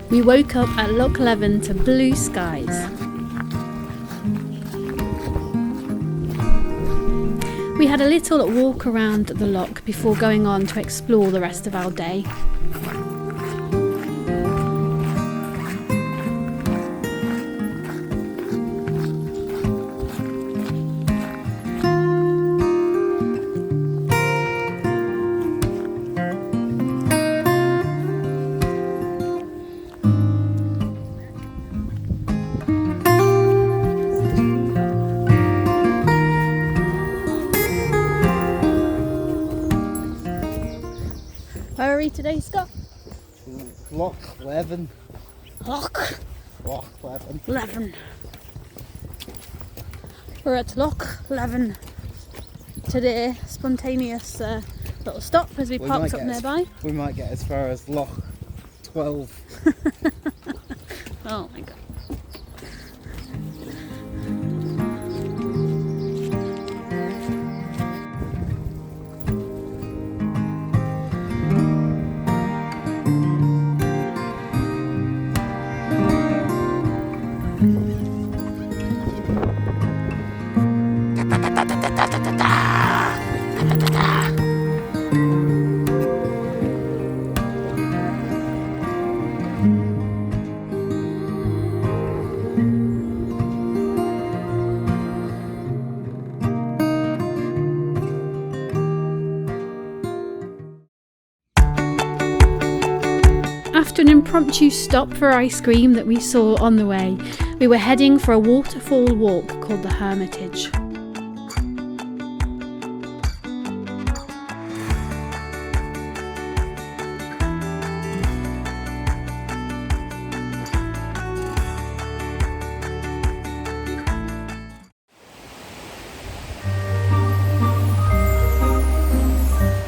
We woke up at Loch Leven to blue skies. We had a little walk around the loch before going on to explore the rest of our day. Where are we today, Scott? Loch Leven. Loch Leven. Leven. We're at Loch Leven today. Spontaneous little stop as we parked up nearby. We might get as far as Loch 12. Oh my god. After an impromptu stop for ice cream that we saw on the way, we were heading for a waterfall walk called the Hermitage.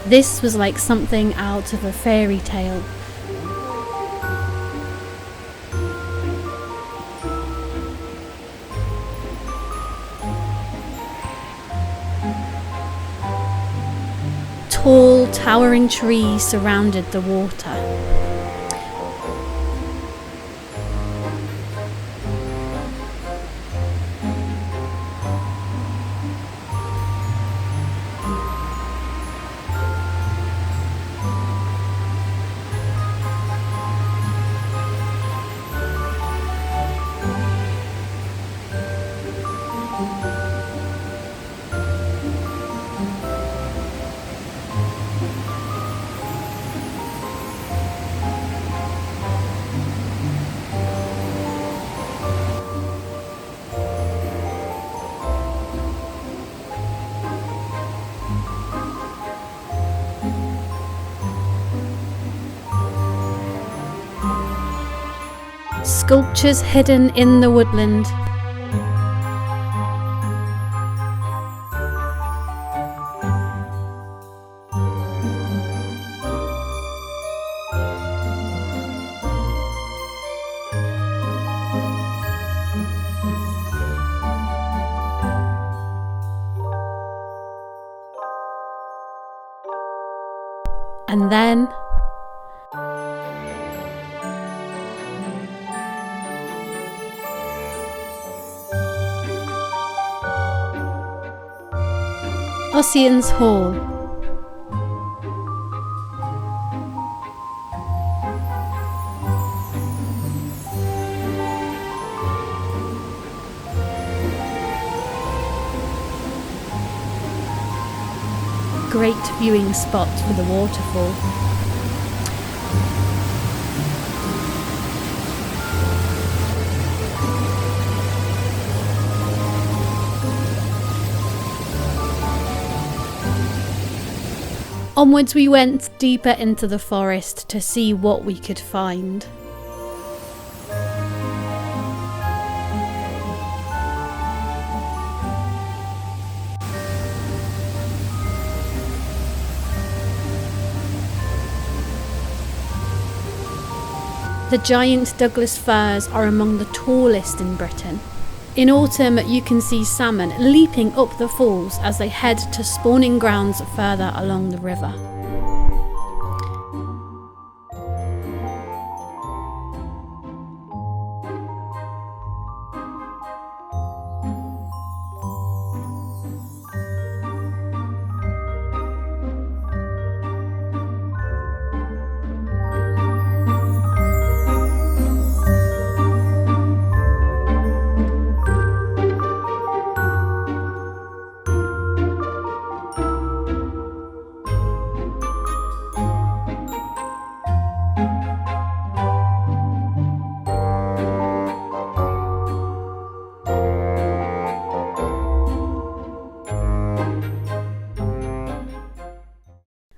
This was like something out of a fairy tale. Tall, towering trees surrounded the water. Sculptures hidden in the woodland. And then Ossian's Hall. Great viewing spot for the waterfall. Onwards we went deeper into the forest to see what we could find. The giant Douglas firs are among the tallest in Britain. In autumn, you can see salmon leaping up the falls as they head to spawning grounds further along the river.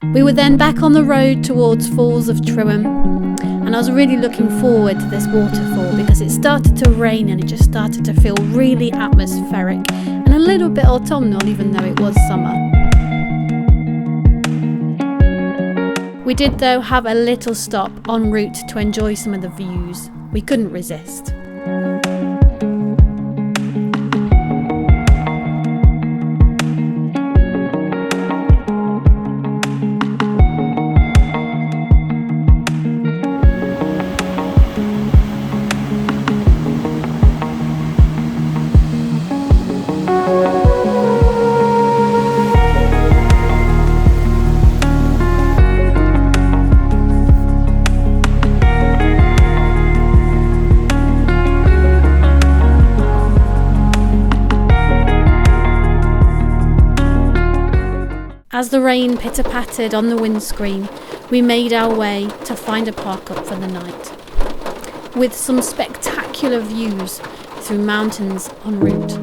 We were then back on the road towards Falls of Trilham, and I was really looking forward to this waterfall because it started to rain and it just started to feel really atmospheric and a little bit autumnal even though it was summer. We did though have a little stop en route to enjoy some of the views. We couldn't resist. As the rain pitter-pattered on the windscreen, we made our way to find a park up for the night, with some spectacular views through mountains en route.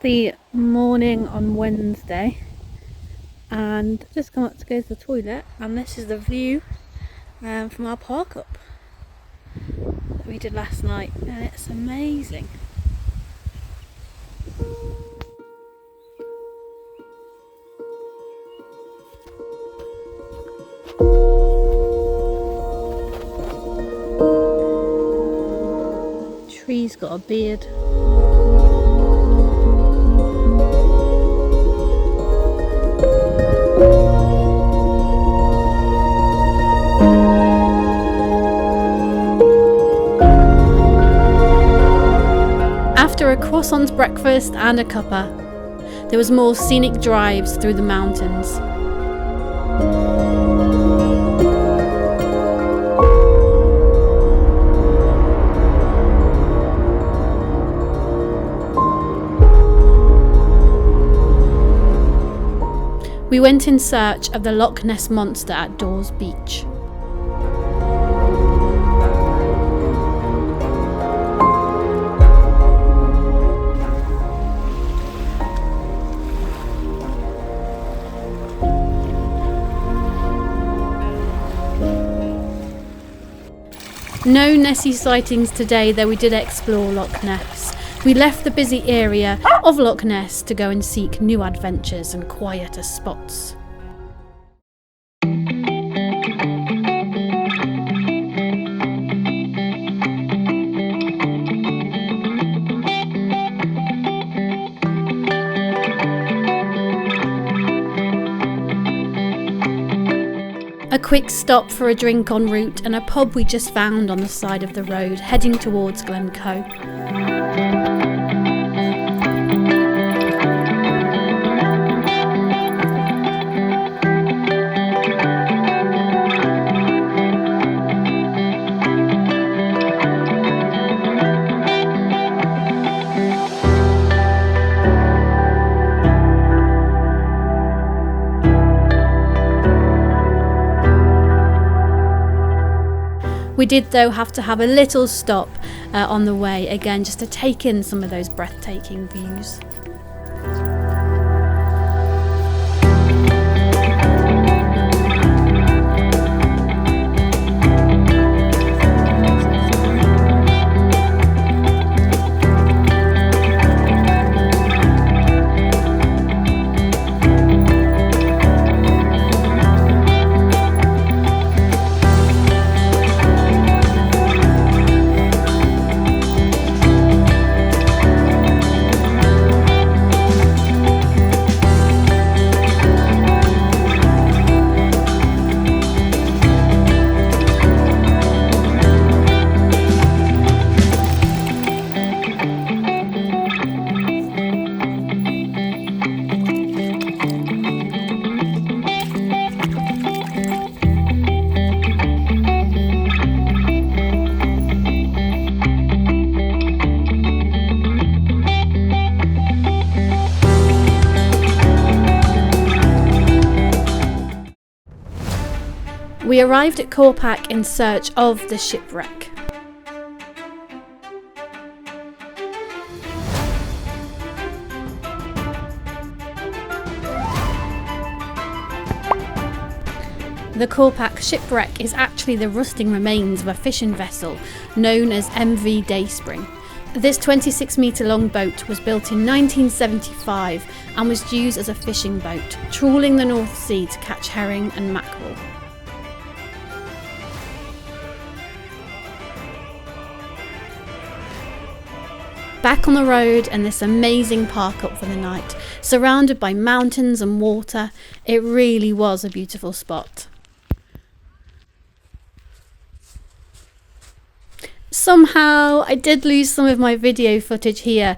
The morning on Wednesday and just come up to go to the toilet, and this is the view from our park up that we did last night, and it's amazing. Tree's got a beard. After a croissant breakfast and a cuppa, there was more scenic drives through the mountains. We went in search of the Loch Ness monster at Dawes Beach. No Nessie sightings today, though we did explore Loch Ness. We left the busy area of Loch Ness to go and seek new adventures and quieter spots. A quick stop for a drink en route and a pub we just found on the side of the road, heading towards Glencoe. We did though have to have a little stop on the way again, just to take in some of those breathtaking views. We arrived at Corpac in search of the Shipwreck. The Corpac Shipwreck is actually the rusting remains of a fishing vessel known as MV Dayspring. This 26-metre long boat was built in 1975 and was used as a fishing boat, trawling the North Sea to catch herring and mackerel. Back on the road and this amazing park up for the night, surrounded by mountains and water, it really was a beautiful spot. Somehow I did lose some of my video footage here,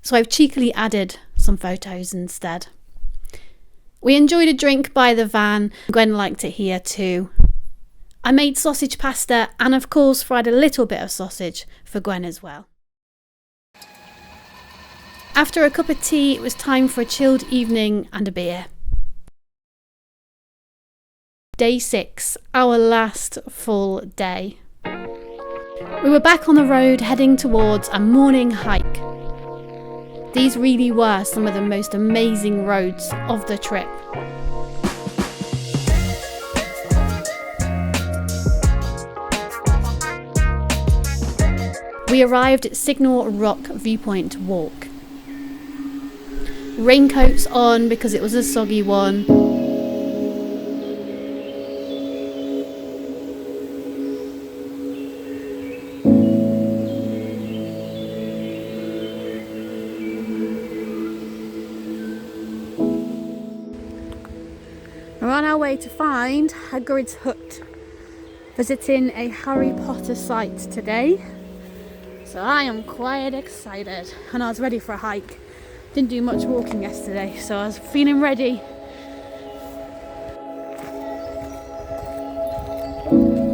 so I've cheekily added some photos instead. We enjoyed a drink by the van. Gwen liked it here too. I made sausage pasta and of course fried a little bit of sausage for Gwen as well. After a cup of tea, it was time for a chilled evening and a beer. Day 6, our last full day. We were back on the road heading towards a morning hike. These really were some of the most amazing roads of the trip. We arrived at Signal Rock Viewpoint Walk. Raincoats on because it was a soggy one. We're on our way to find Hagrid's hut, visiting a Harry Potter site today, so I am quite excited and I was ready for a hike. Didn't do much walking yesterday, so I was feeling ready.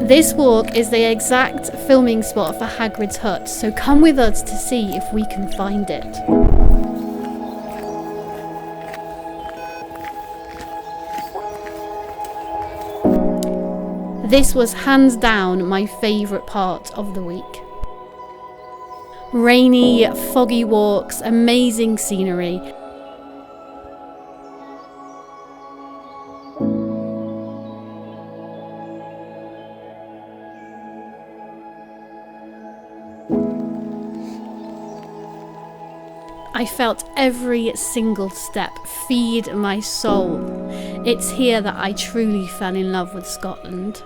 This walk is the exact filming spot for Hagrid's hut, so come with us to see if we can find it. This was hands down my favourite part of the week. Rainy, foggy walks, amazing scenery. I felt every single step feed my soul. It's here that I truly fell in love with Scotland.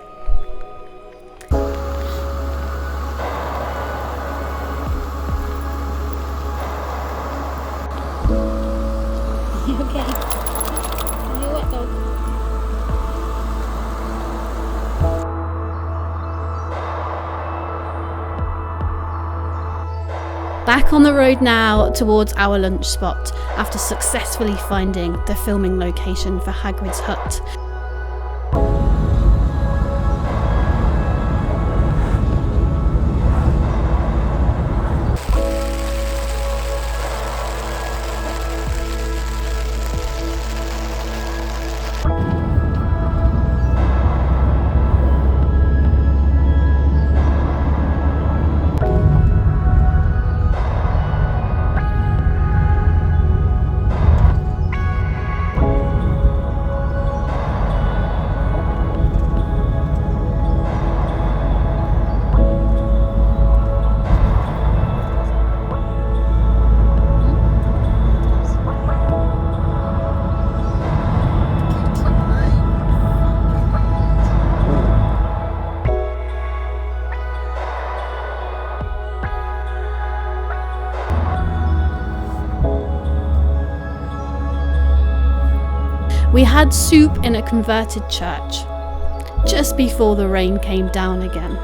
Okay. You wet though. Back on the road now towards our lunch spot after successfully finding the filming location for Hagrid's hut. We had soup in a converted church, just before the rain came down again.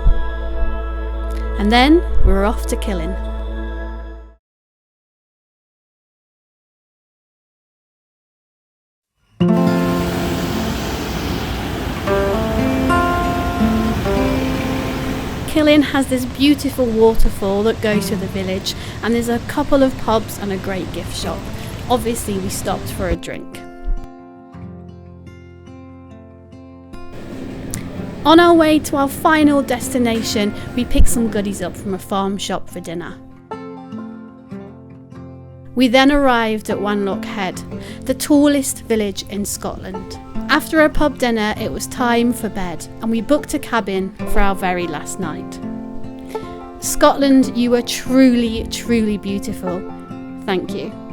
And then we were off to Killin. Killin has this beautiful waterfall that goes to the village, and there's a couple of pubs and a great gift shop. Obviously we stopped for a drink. On our way to our final destination, we picked some goodies up from a farm shop for dinner. We then arrived at Loch Head, the tallest village in Scotland. After a pub dinner, it was time for bed, and we booked a cabin for our very last night. Scotland, you were truly, truly beautiful. Thank you.